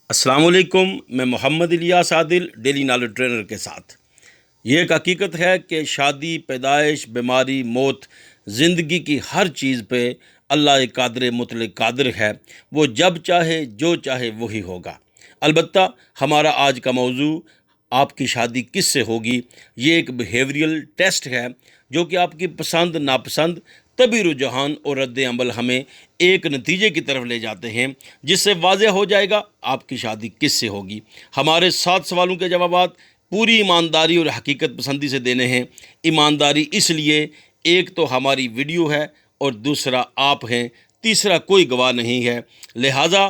السلام علیکم، میں محمد الیاس عادل ڈیلی نالج ٹرینر کے ساتھ۔ یہ ایک حقیقت ہے کہ شادی، پیدائش، بیماری، موت، زندگی کی ہر چیز پہ اللہ ایک قادر مطلق قادر ہے۔ وہ جب چاہے جو چاہے وہی ہوگا۔ البتہ ہمارا آج کا موضوع آپ کی شادی کس سے ہوگی، یہ ایک بیہیویئرل ٹیسٹ ہے جو کہ آپ کی پسند ناپسند، طبی رجحان اور رد عمل ہمیں ایک نتیجے کی طرف لے جاتے ہیں جس سے واضح ہو جائے گا آپ کی شادی کس سے ہوگی۔ ہمارے 7 سوالوں کے جوابات پوری ایمانداری اور حقیقت پسندی سے دینے ہیں۔ ایمانداری اس لیے، ایک تو ہماری ویڈیو ہے اور دوسرا آپ ہیں، تیسرا کوئی گواہ نہیں ہے، لہٰذا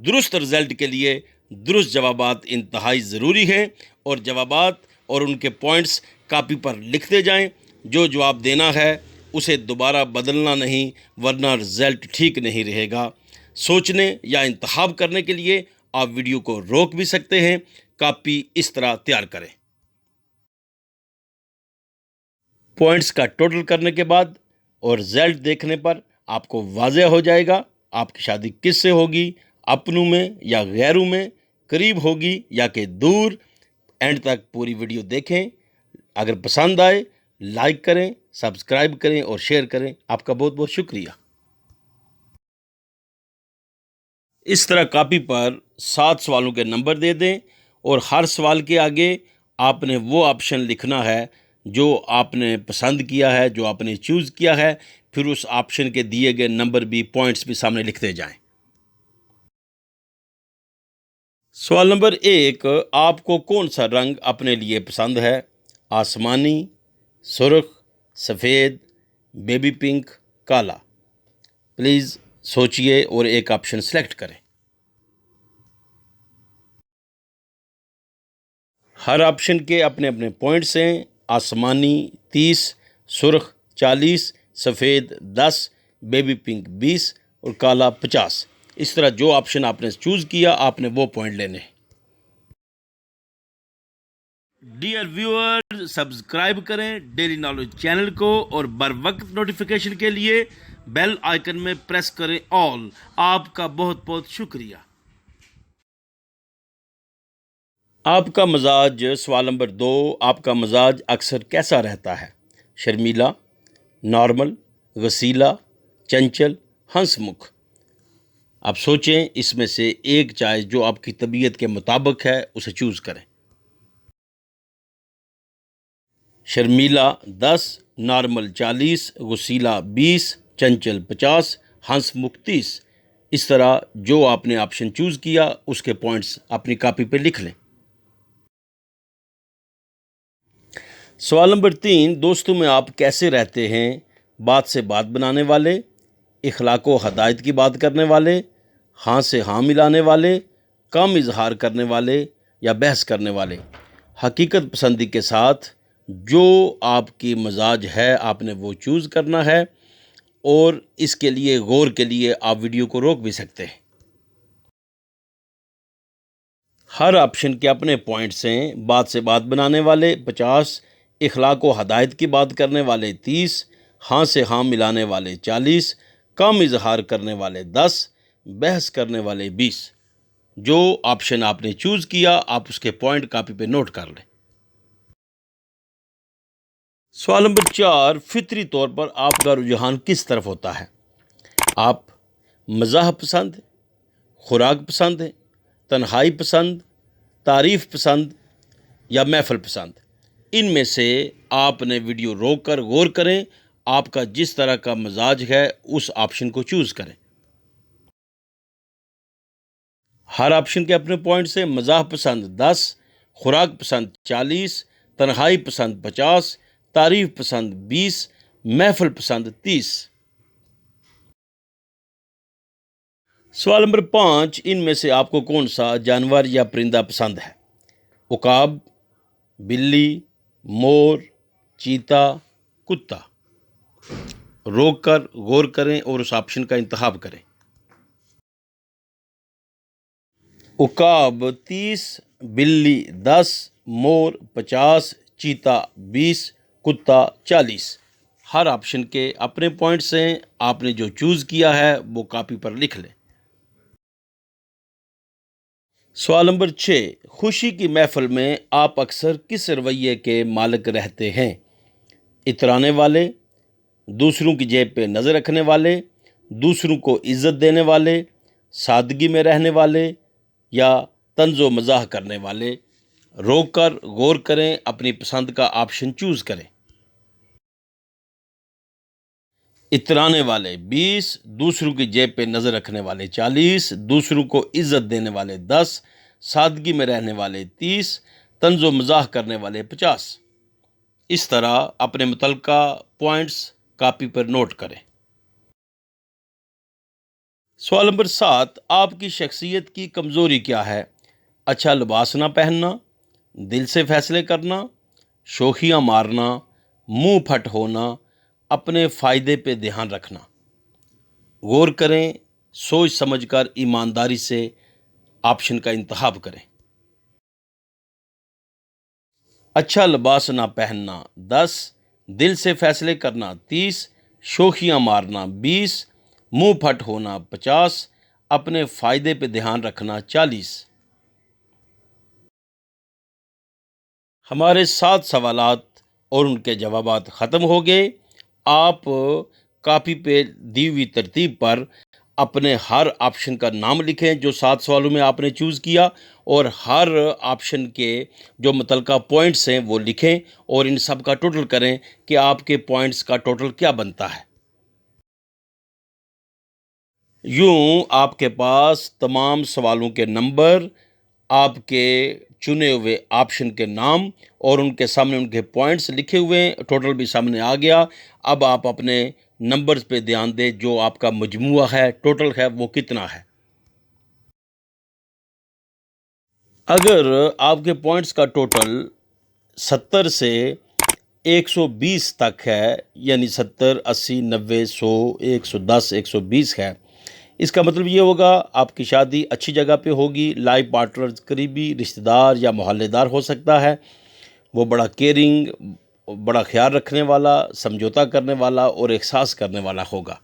درست رزلٹ کے لیے درست جوابات انتہائی ضروری ہیں، اور جوابات اور ان کے پوائنٹس کاپی پر لکھتے جائیں۔ جو جواب دینا ہے اسے دوبارہ بدلنا نہیں، ورنہ رزلٹ ٹھیک نہیں رہے گا۔ سوچنے یا انتخاب کرنے کے لیے آپ ویڈیو کو روک بھی سکتے ہیں۔ کاپی اس طرح تیار کریں۔ پوائنٹس کا ٹوٹل کرنے کے بعد اور رزلٹ دیکھنے پر آپ کو واضح ہو جائے گا آپ کی شادی کس سے ہوگی، اپنوں میں یا غیروں میں، قریب ہوگی یا کہ دور۔ اینڈ تک پوری ویڈیو دیکھیں۔ اگر پسند آئے لائک کریں، سبسکرائب کریں اور شیئر کریں۔ آپ کا بہت بہت شکریہ۔ اس طرح کاپی پر 7 سوالوں کے نمبر دے دیں اور ہر سوال کے آگے آپ نے وہ آپشن لکھنا ہے جو آپ نے پسند کیا ہے، جو آپ نے چوز کیا ہے، پھر اس آپشن کے دیے گئے نمبر بھی، پوائنٹس بھی سامنے لکھتے جائیں۔ سوال نمبر 1، آپ کو کون سا رنگ اپنے لیے پسند ہے؟ آسمانی، سرخ، سفید، بیبی پنک، کالا۔ پلیز سوچئے اور ایک آپشن سلیکٹ کریں۔ ہر آپشن کے اپنے اپنے پوائنٹس ہیں۔ آسمانی 30، سرخ 40، سفید 10، بیبی پنک 20 اور کالا 50۔ اس طرح جو آپشن آپ نے چوز کیا آپ نے وہ پوائنٹ لینے ہیں۔ ڈیئر ویور، سبسکرائب کریں ڈیلی نالج چینل کو اور بر وقت نوٹیفیکیشن کے لیے بیل آئیکن میں پریس کریں آل۔ آپ کا بہت بہت شکریہ۔ آپ کا مزاج، سوال نمبر 2، آپ کا مزاج اکثر کیسا رہتا ہے؟ شرمیلا، نارمل، غصیلا، چنچل، ہنس مکھ۔ آپ سوچیں، اس میں سے ایک چوائس جو آپ کی طبیعت کے مطابق ہے اسے چوز کریں۔ شرمیلا 10، نارمل 40، غصیلا 20، چنچل 50، ہنس مکھ 30۔ اس طرح جو آپ نے آپشن چوز کیا اس کے پوائنٹس اپنی کاپی پہ لکھ لیں۔ سوال نمبر 3، دوستوں میں آپ کیسے رہتے ہیں؟ بات سے بات بنانے والے، اخلاق و ہدایت کی بات کرنے والے، ہاں سے ہاں ملانے والے، کم اظہار کرنے والے یا بحث کرنے والے۔ حقیقت پسندی کے ساتھ جو آپ کی مزاج ہے آپ نے وہ چوز کرنا ہے، اور اس کے لیے غور کے لیے آپ ویڈیو کو روک بھی سکتے ہیں۔ ہر آپشن کے اپنے پوائنٹس ہیں۔ بات سے بات بنانے والے 50، اخلاق و ہدایت کی بات کرنے والے 30، ہاں سے ہاں ملانے والے 40، کم اظہار کرنے والے 10، بحث کرنے والے 20۔ جو آپشن آپ نے چوز کیا آپ اس کے پوائنٹ کاپی پہ نوٹ کر لیں۔ سوال نمبر 4، فطری طور پر آپ کا رجحان کس طرف ہوتا ہے؟ آپ مزاح پسند، خوراک پسند ہیں، تنہائی پسند، تعریف پسند یا محفل پسند؟ ان میں سے آپ نے ویڈیو روک کر غور کریں، آپ کا جس طرح کا مزاج ہے اس آپشن کو چوز کریں۔ ہر آپشن کے اپنے پوائنٹس ہیں۔ مزاح پسند 10، خوراک پسند 40، تنہائی پسند 50، تعریف پسند 20، محفل پسند 30۔ سوال نمبر 5، ان میں سے آپ کو کون سا جانور یا پرندہ پسند ہے؟ عقاب، بلی، مور، چیتا، کتا۔ روک کر غور کریں اور اس آپشن کا انتخاب کریں۔ عقاب 30، بلی 10، مور 50، چیتا 20، کتا 40۔ ہر آپشن کے اپنے پوائنٹس ہیں۔ آپ نے جو چوز کیا ہے وہ کاپی پر لکھ لیں۔ سوال نمبر 6، خوشی کی محفل میں آپ اکثر کس رویے کے مالک رہتے ہیں؟ اترانے والے، دوسروں کی جیب پہ نظر رکھنے والے، دوسروں کو عزت دینے والے، سادگی میں رہنے والے، یا طنز و مزاح کرنے والے؟ روک کر غور کریں، اپنی پسند کا آپشن چوز کریں۔ اترانے والے 20، دوسروں کی جیب پہ نظر رکھنے والے 40، دوسروں کو عزت دینے والے 10، سادگی میں رہنے والے 30، طنز و مزاح کرنے والے 50۔ اس طرح اپنے متعلقہ پوائنٹس کاپی پر نوٹ کریں۔ سوال نمبر 7، آپ کی شخصیت کی کمزوری کیا ہے؟ اچھا لباس نہ پہننا، دل سے فیصلے کرنا، شوخیاں مارنا، منہ پھٹ ہونا، اپنے فائدے پہ دھیان رکھنا۔ غور کریں، سوچ سمجھ کر ایمانداری سے آپشن کا انتخاب کریں۔ اچھا لباس نہ پہننا 10، دل سے فیصلے کرنا 30، شوخیاں مارنا 20، منہ پھٹ ہونا 50، اپنے فائدے پہ دھیان رکھنا 40۔ ہمارے 7 سوالات اور ان کے جوابات ختم ہو گئے۔ آپ کاپی پہ دی ہوئی ترتیب پر اپنے ہر آپشن کا نام لکھیں جو 7 سوالوں میں آپ نے چوز کیا، اور ہر آپشن کے جو متعلقہ پوائنٹس ہیں وہ لکھیں اور ان سب کا ٹوٹل کریں کہ آپ کے پوائنٹس کا ٹوٹل کیا بنتا ہے۔ یوں آپ کے پاس تمام سوالوں کے نمبر، آپ کے چنے ہوئے آپشن کے نام اور ان کے سامنے ان کے پوائنٹس لکھے ہوئے ہیں، ٹوٹل بھی سامنے آ گیا۔ اب آپ اپنے نمبرز پہ دھیان دیں، جو آپ کا مجموعہ ہے، ٹوٹل ہے، وہ کتنا ہے۔ اگر آپ کے پوائنٹس کا ٹوٹل 70 سے 120 تک ہے، یعنی 70، 80، 90، 100، 110، 120 ہے، اس کا مطلب یہ ہوگا آپ کی شادی اچھی جگہ پہ ہوگی، لائف پارٹنر قریبی رشتہ دار یا محلے دار ہو سکتا ہے، وہ بڑا کیئرنگ، بڑا خیال رکھنے والا، سمجھوتا کرنے والا اور احساس کرنے والا ہوگا۔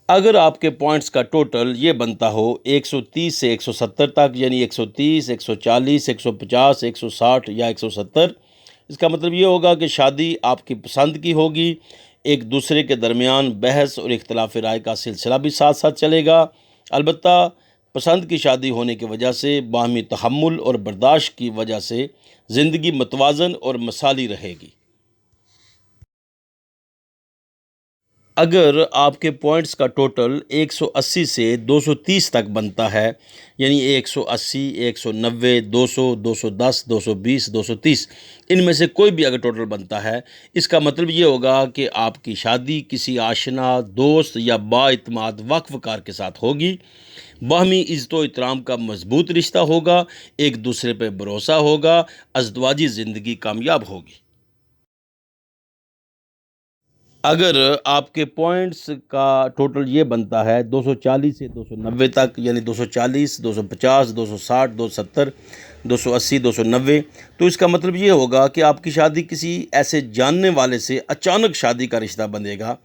اگر آپ کے پوائنٹس کا ٹوٹل یہ بنتا ہو 130 سے 170 تک، یعنی 130، 140، 150، 160 یا 170، اس کا مطلب یہ ہوگا کہ شادی آپ کی پسند کی ہوگی، ایک دوسرے کے درمیان بحث اور اختلاف رائے کا سلسلہ بھی ساتھ ساتھ چلے گا۔ البتہ پسند کی شادی ہونے کی وجہ سے باہمی تحمل اور برداشت کی وجہ سے زندگی متوازن اور مثالی رہے گی۔ اگر آپ کے پوائنٹس کا ٹوٹل 180 سے 230 تک بنتا ہے، یعنی 180، 190، 200، 210، 220، 230، ان میں سے کوئی بھی اگر ٹوٹل بنتا ہے، اس کا مطلب یہ ہوگا کہ آپ کی شادی کسی آشنا، دوست یا بااعتماد وقف کار کے ساتھ ہوگی۔ باہمی عزت و احترام کا مضبوط رشتہ ہوگا، ایک دوسرے پہ بھروسہ ہوگا، ازدواجی زندگی کامیاب ہوگی۔ اگر آپ کے پوائنٹس کا ٹوٹل یہ بنتا ہے 240 سے 290 تک، یعنی 240، 250، 260، 270، 280، 290، تو اس کا مطلب یہ ہوگا کہ آپ کی شادی کسی ایسے جاننے والے سے اچانک شادی کا رشتہ بندھے گا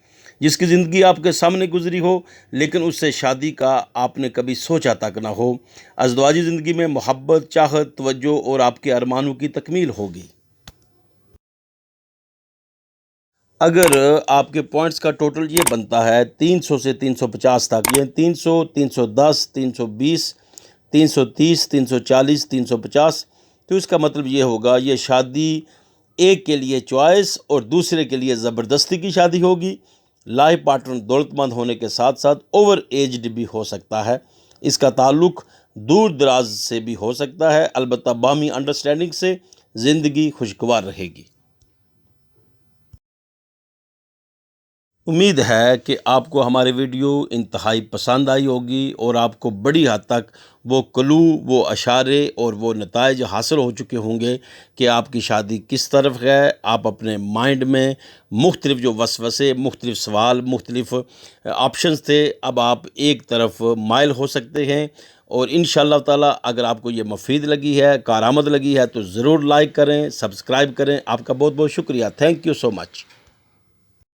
جس کی زندگی آپ کے سامنے گزری ہو، لیکن اس سے شادی کا آپ نے کبھی سوچا تک نہ ہو۔ ازدواجی زندگی میں محبت، چاہت، توجہ اور آپ کے ارمانوں کی تکمیل ہوگی۔ اگر آپ کے پوائنٹس کا ٹوٹل یہ بنتا ہے 300 سے 350 تک، یہ 300، 310، 320، 330، 340، 350، تو اس کا مطلب یہ ہوگا یہ شادی ایک کے لیے چوائس اور دوسرے کے لیے زبردستی کی شادی ہوگی۔ لائف پارٹنر دولت مند ہونے کے ساتھ ساتھ اوور ایجڈ بھی ہو سکتا ہے۔ اس کا تعلق دور دراز سے بھی ہو سکتا ہے، البتہ باہمی انڈرسٹینڈنگ سے زندگی خوشگوار رہے گی۔ امید ہے کہ آپ کو ہماری ویڈیو انتہائی پسند آئی ہوگی اور آپ کو بڑی حد تک وہ کلو، وہ اشارے اور وہ نتائج حاصل ہو چکے ہوں گے کہ آپ کی شادی کس طرف ہے۔ آپ اپنے مائنڈ میں مختلف جو وسوسے، مختلف سوال، مختلف آپشنز تھے، اب آپ ایک طرف مائل ہو سکتے ہیں۔ اور انشاءاللہ تعالیٰ اگر آپ کو یہ مفید لگی ہے، کارآمد لگی ہے، تو ضرور لائک کریں، سبسکرائب کریں۔ آپ کا بہت بہت شکریہ۔ Thank you so much.